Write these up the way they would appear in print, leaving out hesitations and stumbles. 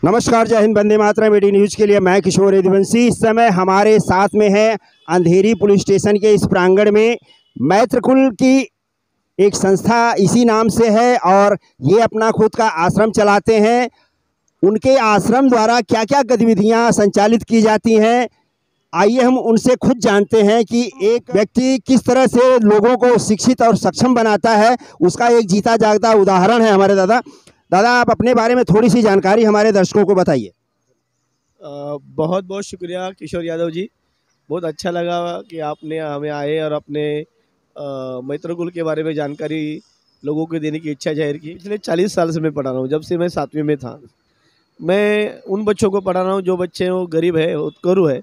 नमस्कार, जय Hind, Vande Mataram. AD news के लिए मैं किशोर यदुवंशी। इस समय हमारे साथ में है अंधेरी पुलिस स्टेशन के इस प्रांगण में मैत्रकुल की एक संस्था इसी नाम से है और ये अपना खुद का आश्रम चलाते हैं। उनके आश्रम द्वारा क्या क्या गतिविधियां संचालित की जाती हैं, आइए हम उनसे खुद जानते हैं कि एक व्यक्ति किस तरह से लोगों को शिक्षित और सक्षम बनाता है। उसका एक जीता जागता उदाहरण है हमारे दादा। आप अपने बारे में थोड़ी सी जानकारी हमारे दर्शकों को बताइए। बहुत बहुत शुक्रिया किशोर यादव जी। बहुत अच्छा लगा कि आपने हमें आए और अपने मैत्रकुल के बारे में जानकारी लोगों को देने की इच्छा जाहिर की। पिछले 40 साल से मैं पढ़ा रहा हूँ, जब से मैं 7वीं में था। मैं उन बच्चों को पढ़ा रहा हूँ जो बच्चे वो गरीब है, उत्करू है,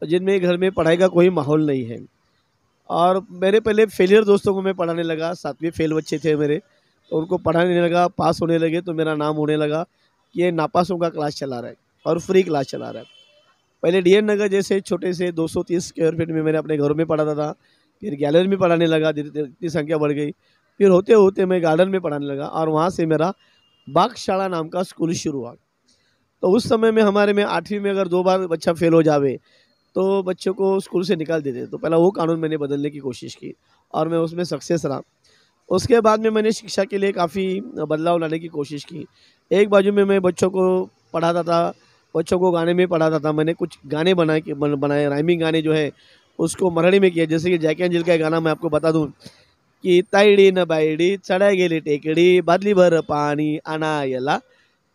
जिनमें घर में पढ़ाई का कोई माहौल नहीं है। और मेरे पहले फेलियर दोस्तों को मैं पढ़ाने लगा। 7वीं फेल बच्चे थे मेरे, तो उनको पढ़ाने लगा, पास होने लगे तो मेरा नाम होने लगा कि ये नापासों का क्लास चला रहा है और फ्री क्लास चला रहा है। पहले डीएन नगर जैसे छोटे से 230 स्क्वायर फीट में मैंने अपने घरों में पढ़ाता था। फिर गैलरी में पढ़ाने लगा, इतनी संख्या बढ़ गई। फिर होते होते मैं गार्डन में पढ़ाने लगा और वहाँ से मेरा बागशाला नाम का स्कूल शुरू हुआ। तो उस समय में हमारे में 8वीं में अगर 2 बार बच्चा फेल हो जावे तो बच्चों को स्कूल से निकाल देते। तो पहला वो कानून मैंने बदलने की कोशिश की और मैं उसमें सक्सेस रहा। उसके बाद में मैंने शिक्षा के लिए काफ़ी बदलाव लाने की कोशिश की। एक बाजू में मैं बच्चों को पढ़ाता था, बच्चों को गाने में पढ़ाता था। मैंने कुछ गाने बनाए राइमिंग गाने जो है उसको मराठी में किया। जैसे कि जैकी एंजिल का गाना मैं आपको बता दूं कि ताईडी न बाईडी चढा गेली टेकडी बादली भर पाणी आणायला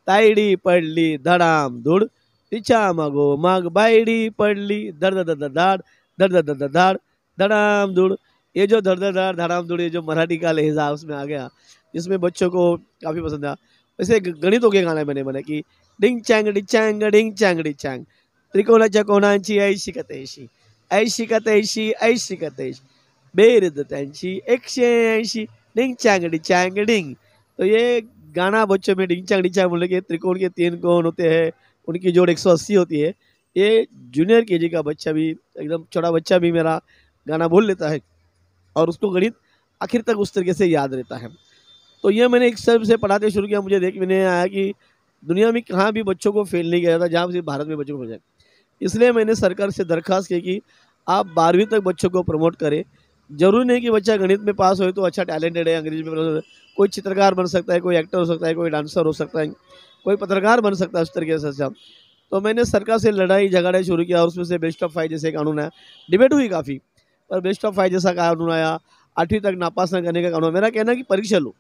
ताईडी पडली धडाम धूड तिच्या मागो माग बाईडी पडली धड धड धड धाड धड धड धड धाड धडाम धूड। ये जो धड़ धड़ धाड़ धड़ाम धूड़, ये जो मराठी का लहजा उसमें आ गया, जिसमें बच्चों को काफ़ी पसंद आया। वैसे गणितों के गाने मैंने बने कि डिंग चैंग डिंग चैंग डी चैंग त्रिकोणाच्या कोणांची ऐशी कतेशी ऐशी कतेशी ऐशी कतेशी बेरीज त्यांची 180 डिंग चैंग डिंग। तो ये गाना बच्चों में डिंग चैंग बोले कि त्रिकोण के 3 कोण होते हैं, उनकी जोड़ 180 होती है। ये जूनियर केजी का बच्चा भी, एकदम छोटा बच्चा भी मेरा गाना बोल लेता है और उसको गणित आखिर तक उस तरीके से याद रहता है। तो ये मैंने एक सब से पढ़ाते शुरू किया। मुझे देख मैंने आया कि दुनिया में कहाँ भी बच्चों को फेल नहीं किया जाता, जहाँ से भारत में बच्चों को हो जाए। इसलिए मैंने सरकार से दरख्वास्त की कि आप 12वीं तक बच्चों को प्रमोट करें। जरूरी नहीं कि बच्चा गणित में पास हो तो अच्छा टैलेंटेड है, अंग्रेजी में कोई चित्रकार बन सकता है, कोई एक्टर हो सकता है, कोई डांसर हो सकता है, कोई पत्रकार बन सकता है, उस तरीके से सब। तो मैंने सरकार से लड़ाई झगड़ा शुरू किया और उसमें से बेस्ट ऑफ 5 जैसे कानून आया। डिबेट हुई काफ़ी, पर बेस्ट ऑफ 5 जैसा कानून आया। 8वीं तक नापास न करने का कानून। मेरा कहना है कि परीक्षा लो,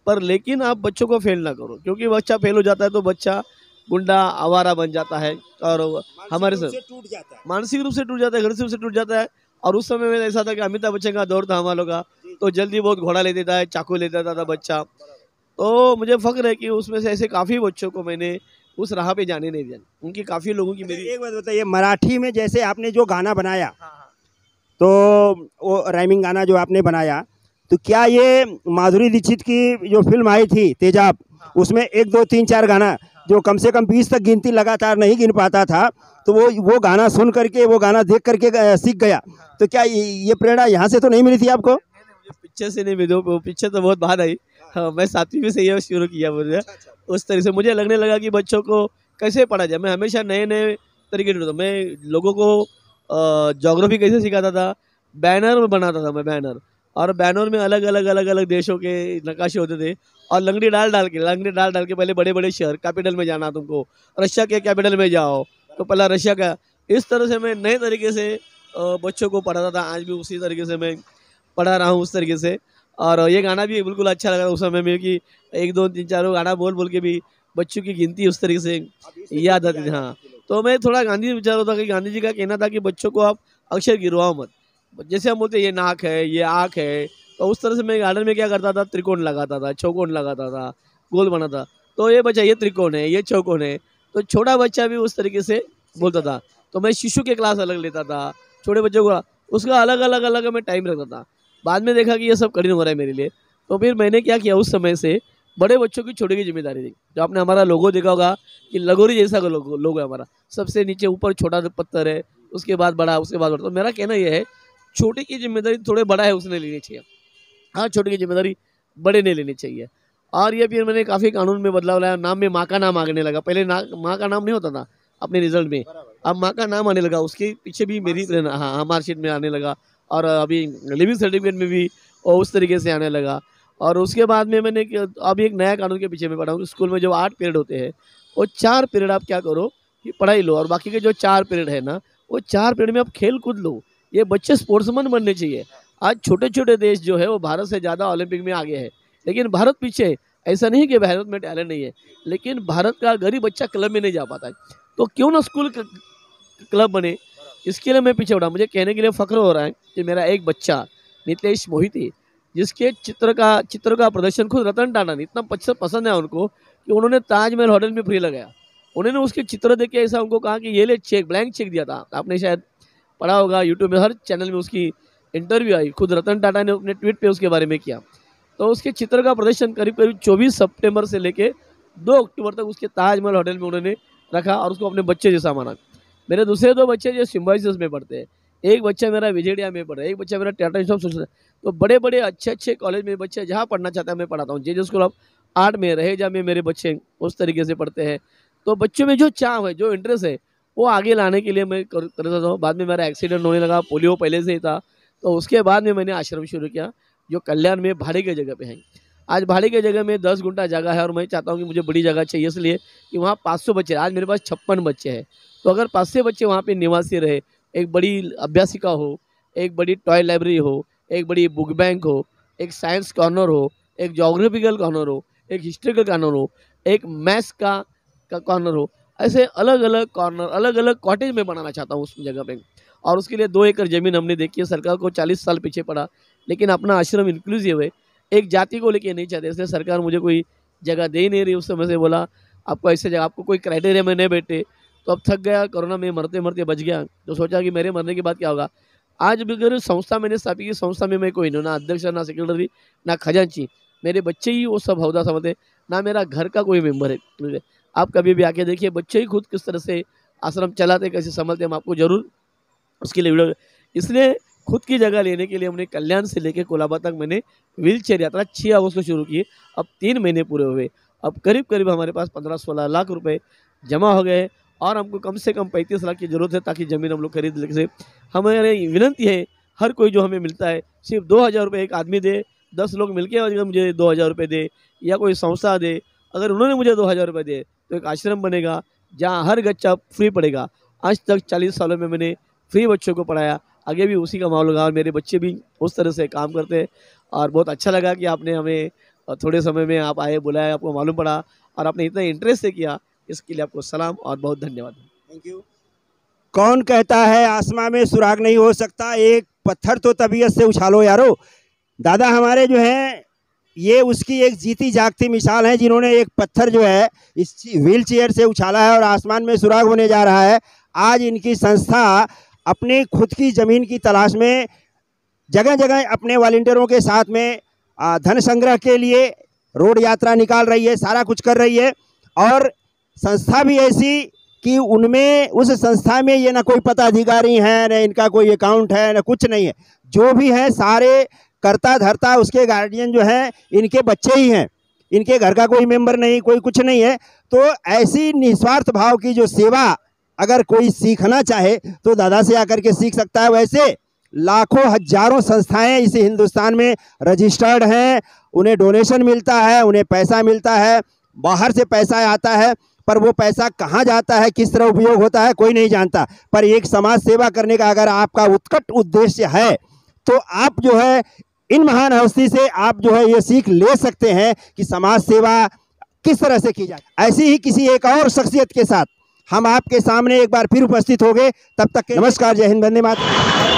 पर लेकिन आप बच्चों को फेल ना करो, क्योंकि बच्चा फेल हो जाता है तो बच्चा गुंडा आवारा बन जाता है और हमारे से टूट जाता है, मानसिक रूप से टूट जाता है, घर से टूट जाता है। और उस समय में ऐसा था कि अमिताभ बच्चन का दौर था हमारे लोग का, तो जल्दी बहुत घोड़ा ले देता है, चाकू ले देता था बच्चा। तो मुझे फख्र है कि उसमें से ऐसे काफ़ी बच्चों को मैंने उस राह पे जाने नहीं दिया। उनकी काफ़ी लोगों की मेरी। एक बात बताइए, मराठी में जैसे आपने जो गाना बनाया, हाँ। तो वो राइमिंग गाना जो आपने बनाया, तो क्या ये माधुरी दीक्षित की जो फिल्म आई थी तेजाब, उसमें 1 2 3 4 गाना जो कम से कम 20 तक गिनती लगातार नहीं गिन पाता था, तो वो गाना सुन करके, वो गाना देख करके सीख गया। तो क्या ये प्रेरणा यहाँ से तो नहीं मिली थी आपको? मुझे पिक्चर से नहीं मिली, वो पिक्चर तो बहुत बाद आई। हाँ, मैं 7वीं में से ये शुरू किया मुझे। उस तरह से मुझे लगने लगा कि बच्चों को कैसे पढ़ा जाए। मैं हमेशा नए नए तरीके ढूंढता। मैं लोगों को ज्योग्राफी कैसे सिखाता था, बैनर बनाता था मैं, बैनर। और बैनर में अलग अलग देशों के नक्काशे होते थे और लंगड़ी डाल डाल के पहले बड़े बड़े शहर कैपिटल में जाना, तुमको रशिया के कैपिटल में जाओ, तो पहला रशिया का। इस तरह से मैं नए तरीके से बच्चों को पढ़ाता था। आज भी उसी तरीके से मैं पढ़ा रहा हूँ, उस तरीके से। और ये गाना भी बिल्कुल अच्छा लगा उस समय में कि 1 2 3 4 गाना बोल बोल के भी बच्चों की गिनती उस तरीके से याद आती थी। हाँ, तो मैं थोड़ा गांधी विचार होता कि गांधी जी का कहना था कि बच्चों को आप अक्षर गिरवाओ मत। जैसे हम बोलते ये नाक है, ये आँख है, तो उस तरह से मैं गार्डन में क्या करता था, त्रिकोण लगाता था, चौकोन लगाता था, गोल बनाता। तो ये बच्चा ये त्रिकोण है, ये चौकोन है, तो छोटा बच्चा भी उस तरीके से बोलता था। तो मैं शिशु के क्लास अलग लेता था, छोटे बच्चों को उसका अलग मैं टाइम रखता था। बाद में देखा कि ये सब कठिन हो रहा है मेरे लिए, तो फिर मैंने क्या किया, उस समय से बड़े बच्चों की छोटे की जिम्मेदारी दी। जो आपने हमारा लोगो देखा होगा कि लगोरी जैसा लोगो है हमारा, सबसे नीचे ऊपर छोटा पत्थर है, उसके बाद बड़ा, उसके बाद बड़ा। तो मेरा कहना यह है, छोटे की जिम्मेदारी थोड़े बड़ा है उसने लेनी चाहिए। हाँ, छोटे की जिम्मेदारी बड़े ने लेनी चाहिए। और ये फिर मैंने काफ़ी कानून में बदलाव लाया, नाम में माँ का नाम आने लगा। पहले माँ का नाम नहीं होता था अपने रिजल्ट में, अब माँ का नाम आने लगा। उसके पीछे भी मेरी प्रेरणा, हाँ, मार्कशीट में आने लगा, और अभी लिविंग सर्टिफिकेट में भी उस तरीके से आने लगा। और उसके बाद में मैंने अभी एक नया कानून के पीछे मैं पढ़ा हूँ। स्कूल में जो 8 पीरियड होते हैं, वो 4 पीरियड आप क्या करो कि पढ़ाई लो, और बाकी के जो 4 पीरियड है ना, वो 4 पीरियड में आप खेल कूद लो। ये बच्चे स्पोर्ट्समैन बनने चाहिए। आज छोटे छोटे देश जो है वो भारत से ज़्यादा ओलंपिक में आगे है, लेकिन भारत पीछे। ऐसा नहीं कि भारत में टैलेंट नहीं है, लेकिन भारत का गरीब बच्चा क्लब में नहीं जा पाता है। तो क्यों ना स्कूल क्लब बने, इसके लिए मैं पीछे उड़ा। मुझे कहने के लिए फख्र हो रहा है कि मेरा एक बच्चा नितेश मोहिती, जिसके चित्र का प्रदर्शन खुद रतन टाटा ने इतना पसंद है उनको कि उन्होंने ताजमहल होटल में फ्री लगाया। उन्होंने उसके चित्र देख के ऐसा उनको कहा कि ये ले चेक, ब्लैंक चेक दिया था। आपने शायद पढ़ा होगा, यूट्यूब में हर चैनल में उसकी इंटरव्यू आई, खुद रतन टाटा ने अपने ट्वीट पे उसके बारे में किया। तो उसके चित्र का प्रदर्शन करीब 24 सितंबर से लेके 2 अक्टूबर तक उसके ताजमहल होटल में उन्होंने रखा, और उसको अपने बच्चे जैसा माना। मेरे दूसरे 2 बच्चे जो सिम्बायोसिस में पढ़ते हैं, एक बच्चा मेरा विजेडिया में पढ़ा है, एक बच्चा मेरा टाटा इंस्टीट्यूट ऑफ। तो बड़े बड़े अच्छे कॉलेज में बच्चे जहाँ पढ़ना चाहता है मैं पढ़ाता हूँ। जे स्कूल ऑफ आर्ट में, रहेजा में मेरे बच्चे उस तरीके से पढ़ते हैं। तो बच्चों में जो चाह है, जो इंटरेस्ट है, वो आगे लाने के लिए मैं करता हूँ। बाद में मेरा एक्सीडेंट होने लगा, पोलियो पहले से ही था, तो उसके बाद में मैंने आश्रम शुरू किया, जो कल्याण में भाड़े की जगह पे है। आज भाड़े की जगह में 10 गुंठा जगह है, और मैं चाहता हूँ कि मुझे बड़ी जगह चाहिए, इसलिए कि वहाँ 500 बच्चे, आज मेरे पास 56 बच्चे हैं। तो अगर 500 बच्चे वहाँ पे निवासी रहे, एक बड़ी अभ्यासिका हो, एक बड़ी टॉय लाइब्रेरी हो, एक बड़ी बुक बैंक हो, एक साइंस कॉर्नर हो, एक जोग्राफिकल कॉर्नर हो, एक हिस्ट्रिकल कॉर्नर हो, एक मैथ्स का कॉर्नर हो, ऐसे अलग अलग कॉर्नर, अलग अलग कॉटेज में बनाना चाहता हूँ उस जगह पे। और उसके लिए 2 एकड़ ज़मीन हमने देखी है। सरकार को 40 साल पीछे पड़ा, लेकिन अपना आश्रम इंक्लूसिव है, एक जाति को लेके नहीं चाहते, इसलिए सरकार मुझे कोई जगह दे ही नहीं रही। उस समय से बोला आपको ऐसे जगह, आपको कोई क्राइटेरिया में नहीं बैठे। तो अब थक गया, कोरोना में मरते मरते बच गया, तो सोचा कि मेरे मरने के बाद क्या होगा। आज भी अगर संस्था मैंने स्थापित की, संस्था में मैं कोई नहीं, ना अध्यक्ष, ना सेक्रेटरी, ना खजांची, मेरे बच्चे ही वो सब अहदा समझते, ना मेरा घर का कोई मेम्बर है। आप कभी भी आके देखिए, बच्चे ही खुद किस तरह से आश्रम चलाते, कैसे संभलते, हम आपको जरूर उसके लिए वीडियो। इसलिए खुद की जगह लेने के लिए हमने कल्याण से लेकर कोलाबा तक मैंने व्हीलचेयर यात्रा 6 अगस्त को शुरू की। अब 3 महीने पूरे हुए, अब करीब करीब हमारे पास 15-16 लाख रुपए जमा हो गए, और हमको कम से कम 35 लाख की जरूरत है, ताकि ज़मीन हम लोग खरीद ले। हमारे विनंती है, हर कोई जो हमें मिलता है सिर्फ 2000 रुपये एक आदमी दे, 10 लोग मिलके अगर मुझे 2000 रुपये दे, या कोई संस्था दे, अगर उन्होंने मुझे 2000 रुपये दे, तो एक आश्रम बनेगा जहाँ हर बच्चा फ्री पढ़ेगा। आज तक 40 सालों में मैंने फ्री बच्चों को पढ़ाया, आगे भी उसी का माहौल होगा, और मेरे बच्चे भी उस तरह से काम करते हैं। और बहुत अच्छा लगा कि आपने हमें थोड़े समय में आप आए, बुलाया, आपको मालूम पड़ा, और आपने इतना इंटरेस्ट से किया, इसके लिए आपको सलाम और बहुत धन्यवाद। Thank you. कौन कहता है आसमां में सुराग नहीं हो सकता, एक पत्थर तो तबीयत से उछालो यारो। दादा हमारे जो हैं, ये उसकी एक जीती जागती मिसाल है, जिन्होंने एक पत्थर जो है इस व्हील चेयर से उछाला है और आसमान में सुराग होने जा रहा है। आज इनकी संस्था अपनी खुद की ज़मीन की तलाश में जगह जगह अपने वॉलंटियरों के साथ में धन संग्रह के लिए रोड यात्रा निकाल रही है, सारा कुछ कर रही है। और संस्था भी ऐसी कि उनमें, उस संस्था में ये ना कोई पदाधिकारी हैं, न इनका कोई अकाउंट है, न कुछ नहीं है। जो भी है सारे करता धरता उसके गार्डियन जो है इनके बच्चे ही हैं, इनके घर का कोई मेंबर नहीं, कोई कुछ नहीं है। तो ऐसी निस्वार्थ भाव की जो सेवा अगर कोई सीखना चाहे तो दादा से आकर के सीख सकता है। वैसे लाखों हजारों संस्थाएं इस हिंदुस्तान में रजिस्टर्ड हैं, उन्हें डोनेशन मिलता है, उन्हें पैसा मिलता है, बाहर से पैसा आता है, पर वो पैसा कहाँ जाता है, किस तरह उपयोग होता है, कोई नहीं जानता। पर एक समाज सेवा करने का अगर आपका उत्कट उद्देश्य है, तो आप जो है इन महान हस्ती से आप जो है ये सीख ले सकते हैं कि समाज सेवा किस तरह से की जाए। ऐसी ही किसी एक और शख्सियत के साथ हम आपके सामने एक बार फिर उपस्थित हो गए। तब तक के नमस्कार, जय हिंद, वंदे मातरम।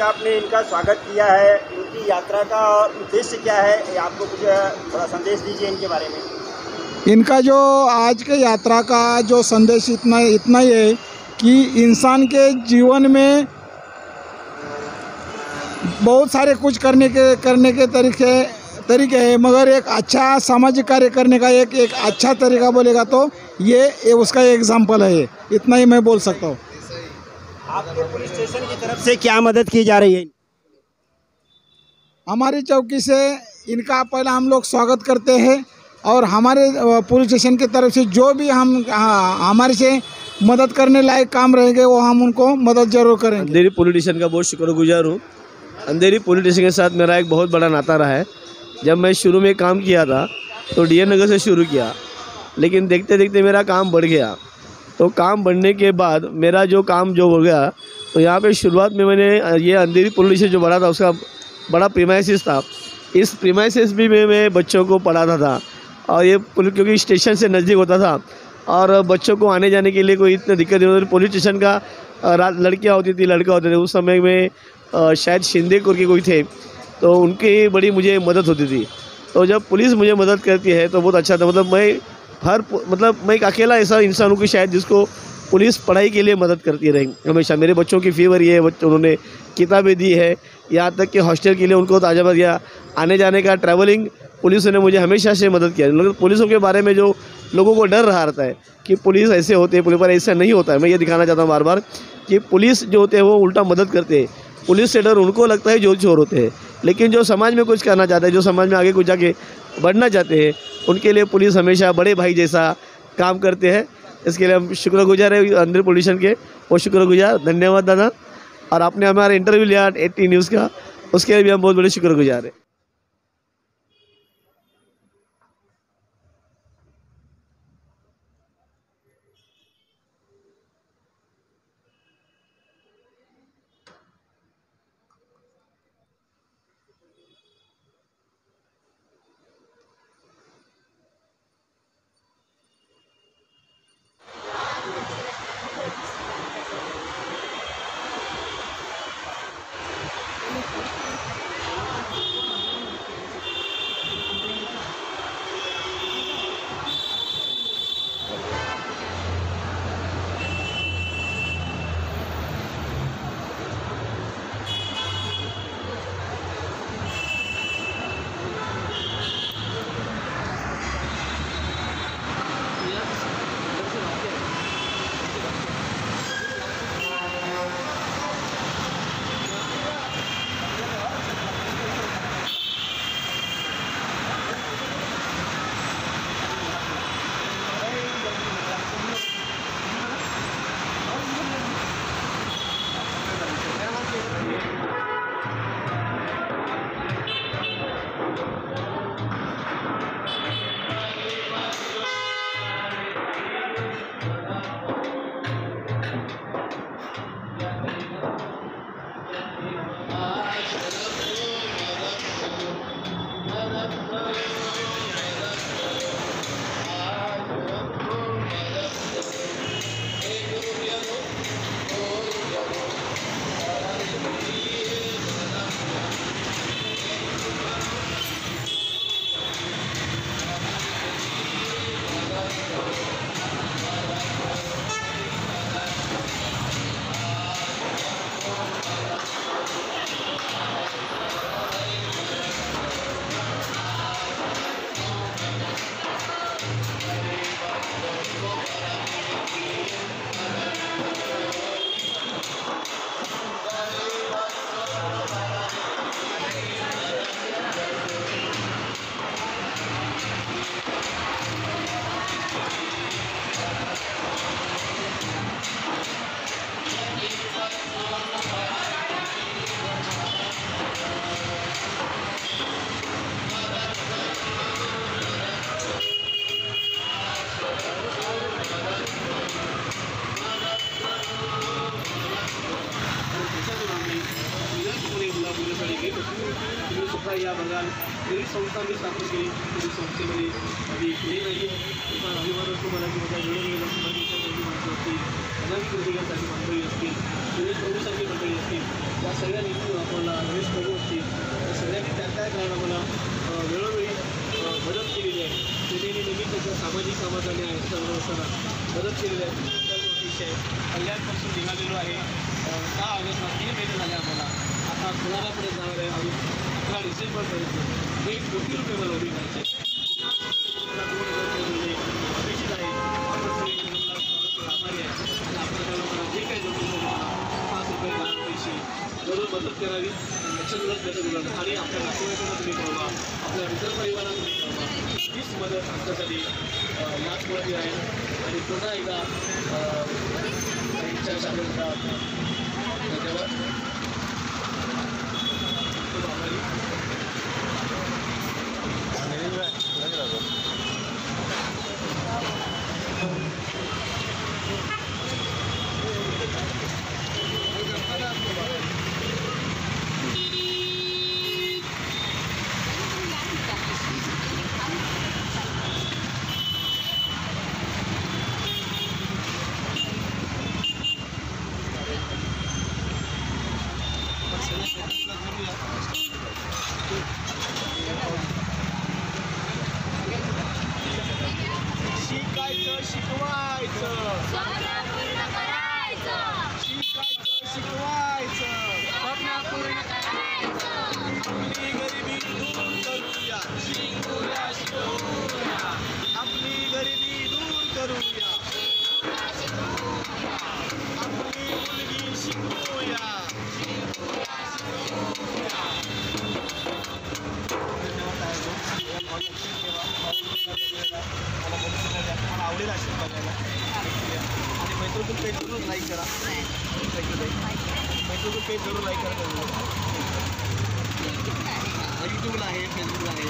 आपने इनका स्वागत किया है, इनकी यात्रा का उद्देश्य क्या है, आपको कुछ थोड़ा संदेश दीजिए इनके बारे में। इनका जो आज के यात्रा का जो संदेश इतना ही है कि इंसान के जीवन में बहुत सारे कुछ करने के तरीके हैं, मगर एक अच्छा सामाजिक कार्य करने का एक अच्छा तरीका बोलेगा तो ये उसका एग्जाम्पल है। इतना ही मैं बोल सकता हूँ। आपके पुलिस स्टेशन की तरफ से क्या मदद की जा रही है? हमारी चौकी से इनका पहला हम लोग स्वागत करते हैं और हमारे पुलिस स्टेशन की तरफ से जो भी हमारे से मदद करने लायक काम रहेंगे वो हम उनको मदद जरूर करेंगे। अंधेरी पुलिस स्टेशन का बहुत शुक्रगुजार हूँ। अंधेरी पुलिस स्टेशन के साथ मेरा एक बहुत बड़ा नाता रहा है। जब मैं शुरू में काम किया था तो डीएन नगर से शुरू किया, लेकिन देखते देखते मेरा काम बढ़ गया। तो काम बढ़ने के बाद मेरा जो काम जो हो गया, तो यहाँ पे शुरुआत में मैंने ये अंधेरी पुलिस स्टेशन जो बड़ा था उसका बड़ा प्रीमाइसिस था। इस प्रीमाइसिस भी मैं बच्चों को पढ़ाता था और ये क्योंकि स्टेशन से नज़दीक होता था और बच्चों को आने जाने के लिए कोई इतनी दिक्कत नहीं होती। पुलिस स्टेशन का लड़कियाँ होती थी, लड़का होते थे। उस समय में शायद शिंदे करके कोई थे, तो उनकी बड़ी मुझे मदद होती थी। तो जब पुलिस मुझे मदद करती है तो बहुत अच्छा था। मतलब मैं एक अकेला ऐसा इंसान हूँ कि शायद जिसको पुलिस पढ़ाई के लिए मदद करती रही हमेशा। मेरे बच्चों की फ़ी भरी है, उन्होंने किताबें दी है, यहाँ तक कि हॉस्टल के लिए उनको ताज़ा दिया, आने जाने का ट्रैवलिंग पुलिस ने मुझे हमेशा से मदद किया। मतलब पुलिसों के बारे में जो लोगों को डर रहा रहता है कि पुलिस ऐसे होते हैं, पुलिस पर ऐसा नहीं होता है। मैं ये दिखाना चाहता हूँ बार बार कि पुलिस जो होते हैं वो उल्टा मदद करते हैं। पुलिस से डर उनको लगता है जो चोर होते हैं, लेकिन जो समाज में कुछ करना चाहते हैं, जो समाज में आगे कुछ जाके बढ़ना चाहते हैं, उनके लिए पुलिस हमेशा बड़े भाई जैसा काम करते हैं। इसके लिए हम शुक्रगुजार है अंधेरी पुलिस स्टेशन के, वो शुक्रगुजार। धन्यवाद दादा। और आपने हमारा इंटरव्यू लिया 80 न्यूज़ का, उसके लिए भी हम बहुत बड़े शुक्रगुजार हैं। या बघाल तरी संस्था मी स्थापन केली. तरी संस्थेमध्ये आधी पुणे नाही पण रविवार तुम्हाला की माझ्या वेळोवेळी माणसं असतील, अनामी कृतिकांसाठी मंडळी असतील, गणेश प्रभूसाठी मंडळी असतील, या सगळ्या नीती आपल्याला गणेश प्रभू असतील, या सगळ्यांनी त्या काय कारण आम्हाला वेळोवेळी मदत केलेली आहे. सेनेने नेहमी त्याच्या सामाजिक कामाने आहे सर्व लोकांना मदत केलेली आहे. विषय कल्याणपासून निघालेलो आहे. 6 ऑगस्टला 3 महिने झाले आम्हाला. आता 16पर्यंत जाणार आहे आणि 11 डिसेंबरपर्यंत 1 कोटी रुपये मला उभी करायचे. अपेक्षित आहे. आपण सगळे आभारी आहे आणि आपल्या लोकांना जे काही जमून 5 रुपये 10 पैसे जरूर मदत करावी. लक्षात मदत आणि आपल्या नातेवाईकांना तुम्ही कळवा, आपल्या मित्रपरिवारांना तुम्ही कळवा. हीच मदत आमच्यासाठी याच मुळे आहे. आणि पुन्हा एकदा चर्चा करतात. धन्यवाद. खूप आभारी. शिकायचं, शिकवायचं, स्वप्न पूर्ण करायचं. शिकायचं, शिकवायचं, स्वप्न पूर्ण करायचं. आपली गरिबी दूर करूया, शिकूया, शिकवूया. आपली गरिबी दूर करूया, आपली मुलगी शिकवूया. मला आवडेल असेल बघायला. आणि मैत्रीपूर पेज जरूर लाईक करा. मैत्रीपूर पेज जरूर लाईक करा. यूट्यूबला आहे, फेसबुकला आहे.